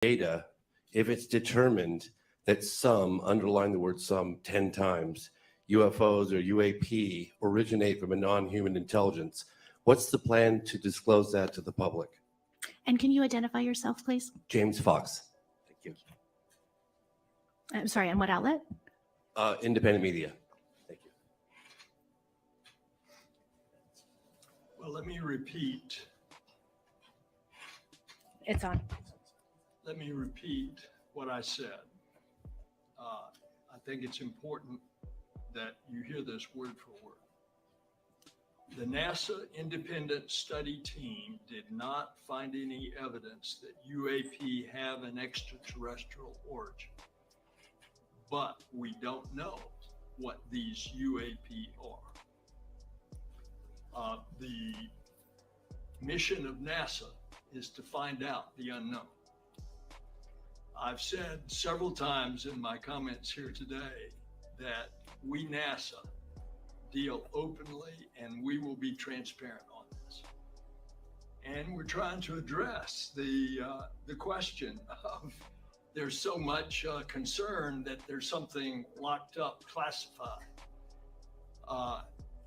data if it's determined that some, underline the word some 10 times, UFOs or UAP originate from a non-human intelligence? What's the plan to disclose that to the public? And can you identify yourself, please? James Fox. Thank you. I'm sorry, and what outlet? Independent media. Thank you. Well, let me repeat. It's on. Let me repeat what I said. I think it's important that you hear this word for word. The NASA independent study team did not find any evidence that UAP have an extraterrestrial origin, but we don't know what these UAP are. The mission of NASA is to find out the unknown. I've said several times in my comments here today that we, NASA, deal openly and we will be transparent on this. And we're trying to address the question of there's so much concern that there's something locked up, classified,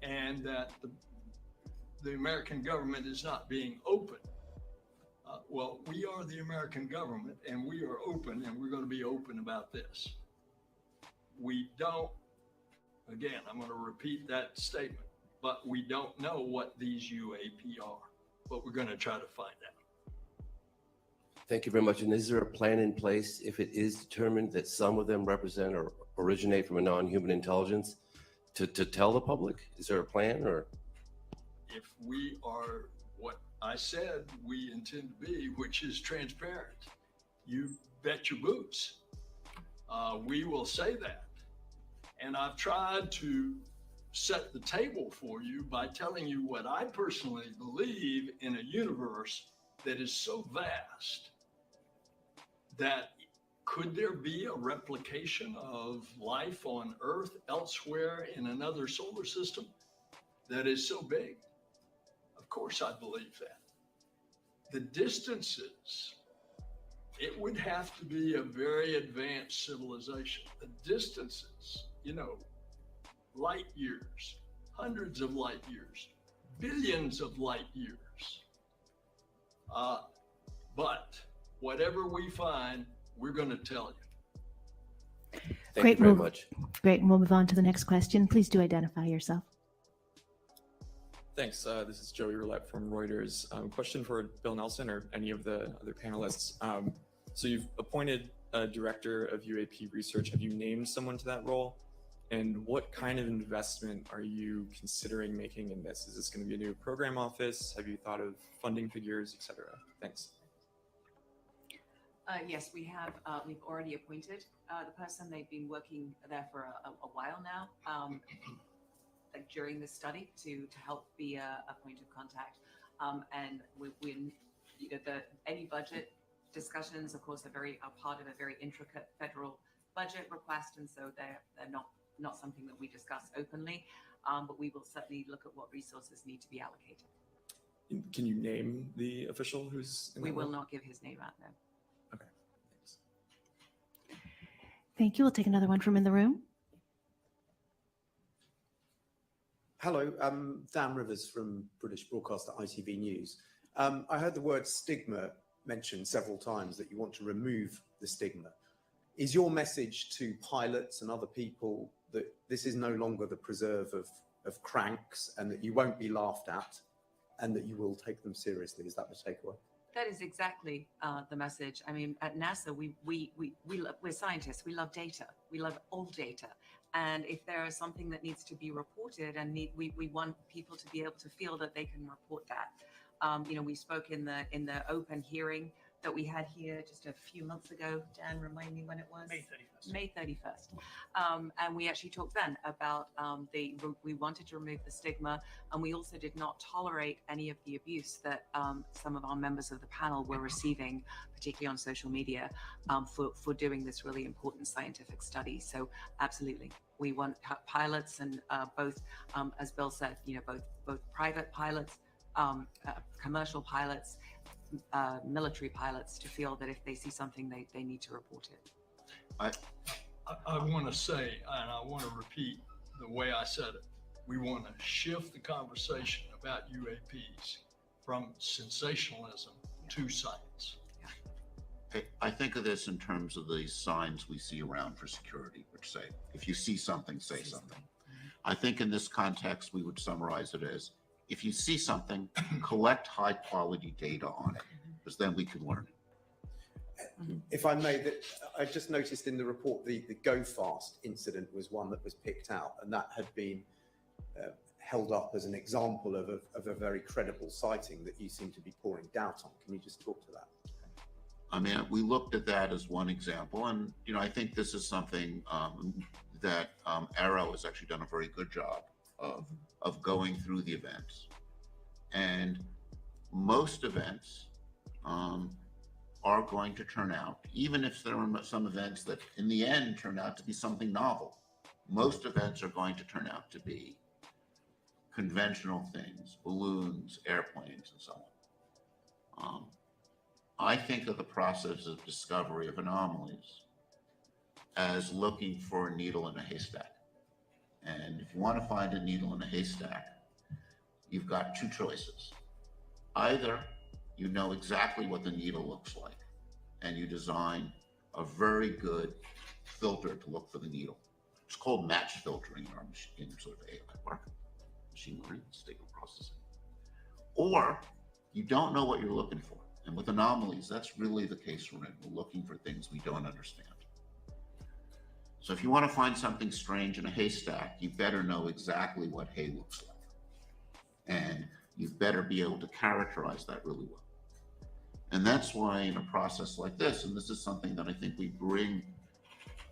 and that the American government is not being open. Well, we are the American government and we are open, and we're going to be open about this. We don't, again, I'm going to repeat that statement, but we don't know what these UAP are, but we're going to try to find out. Thank you very much. And is there a plan in place if it is determined that some of them represent or originate from a non-human intelligence to tell the public? Is there a plan? Or if we are what I said we intend to be, which is transparent, you bet your boots, we will say that. And I've tried to set the table for you by telling you what I personally believe in a universe that is so vast that could there be a replication of life on Earth elsewhere in another solar system that is so big? Of course I believe that. The distances, it would have to be a very advanced civilization. The distances, light years, hundreds of light years, billions of light years. But whatever we find, we're going to tell you. thank you very much. Great. And we'll move on to the next question. Please do identify yourself. Thanks. This is Joey Roulette from Reuters. Question for Bill Nelson or any of the other panelists. So you've appointed a director of UAP research. Have you named someone to that role? And what kind of investment are you considering making in this? Is this going to be a new program office? Have you thought of funding figures, et cetera? Thanks. Yes, we have. We've already appointed the person. They've been working there for a while now. During the study to help be a point of contact, and any budget discussions, of course, are part of a very intricate federal budget request, and so they're not something that we discuss openly, but we will certainly look at what resources need to be allocated. Can you name the official who's in We that will role? not give his name out there. Okay, thanks. Thank you. We'll take another one from in the room. Hello, Dan Rivers from British broadcaster ITV News. I heard the word stigma mentioned several times, that you want to remove the stigma. Is your message to pilots and other people that this is no longer the preserve of cranks, and that you won't be laughed at, and that you will take them seriously? Is that the takeaway? That is exactly the message. I mean, at NASA, we're scientists. We love data. We love all data. And if there is something that needs to be reported, and we want people to be able to feel that they can report that. We spoke in the open hearing that we had here just a few months ago. Dan, remind me when it was? May 31st. And we actually talked then about we wanted to remove the stigma, and we also did not tolerate any of the abuse that some of our members of the panel were receiving, particularly on social media, for doing this really important scientific study. So absolutely, we want pilots and both, as Bill said, both private pilots, commercial pilots, military pilots to feel that if they see something, they need to report it. I want to say, and I want to repeat the way I said it, we want to shift the conversation about UAPs from sensationalism to science. I think of this in terms of the signs we see around for security, which say, if you see something, say something. I think in this context, we would summarize it as, if you see something, collect high quality data on it, because then we can learn. If I may, I just noticed in the report the Go Fast incident was one that was picked out, and that had been held up as an example of a very credible sighting that you seem to be pouring doubt on. Can you just talk to that? I mean, we looked at that as one example, and I think this is something that Arrow has actually done a very good job of going through the events. And most events are going to turn out, even if there are some events that in the end turn out to be something novel, most events are going to turn out to be conventional things, balloons, airplanes, and so on. I think of the process of discovery of anomalies as looking for a needle in a haystack. And if you want to find a needle in a haystack, you've got two choices. Either you know exactly what the needle looks like, and you design a very good filter to look for the needle. It's called match filtering in sort of AI work, machine learning, signal processing. Or you don't know what you're looking for. And with anomalies, that's really the case we're in. We're looking for things we don't understand. So if you want to find something strange in a haystack, you better know exactly what hay looks like. And you better be able to characterize that really well. And that's why in a process like this, and this is something that I think we bring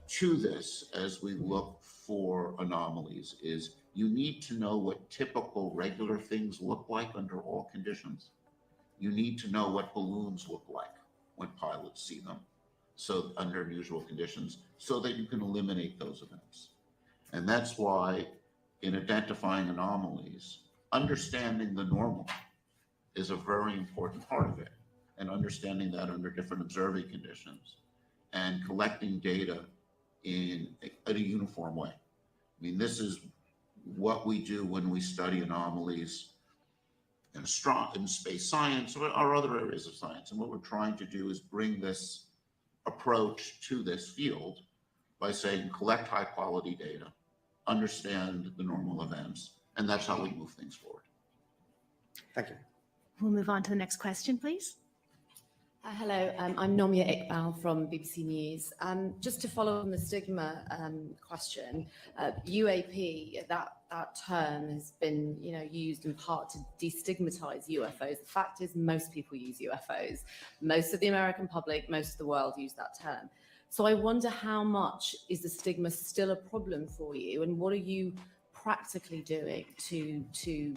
to this as we look for anomalies, is you need to know what typical regular things look like under all conditions. You need to know what balloons look like when pilots see them, so under unusual conditions, so that you can eliminate those events. And that's why in identifying anomalies, understanding the normal is a very important part of it, and understanding that under different observing conditions and collecting data in a uniform way. I mean, this is what we do when we study anomalies in space science or other areas of science. And what we're trying to do is bring this approach to this field by saying, collect high quality data, understand the normal events, and that's how we move things forward. Thank you. We'll move on to the next question, please. Hello, I'm Nomia Iqbal from BBC News. Just to follow on the stigma question, UAP, that term has been, used in part to destigmatize UFOs. The fact is, most people use UFOs. Most of the American public, most of the world use that term. So I wonder, how much is the stigma still a problem for you, and what are you practically doing to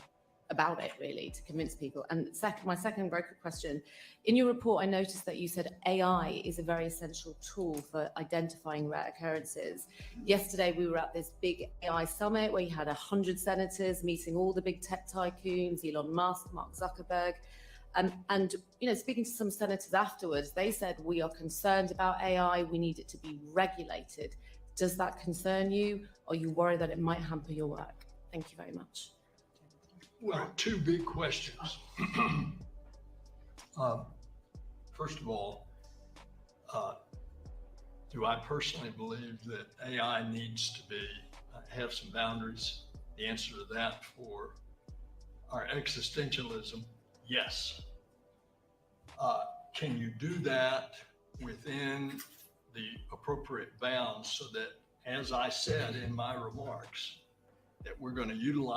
about it, really, to convince people? And my second very quick question, in your report, I noticed that you said AI is a very essential tool for identifying rare occurrences. Yesterday, we were at this big AI summit where you had 100 senators meeting all the big tech tycoons, Elon Musk, Mark Zuckerberg. And speaking to some senators afterwards, they said, we are concerned about AI, we need it to be regulated. Does that concern you? Or are you worried that it might hamper your work? Thank you very much. Well, two big questions. First of all, do I personally believe that AI needs to have some boundaries? The answer to that, for our existentialism, yes. Can you do that within the appropriate bounds so that, as I said in my remarks, that we're going to utilize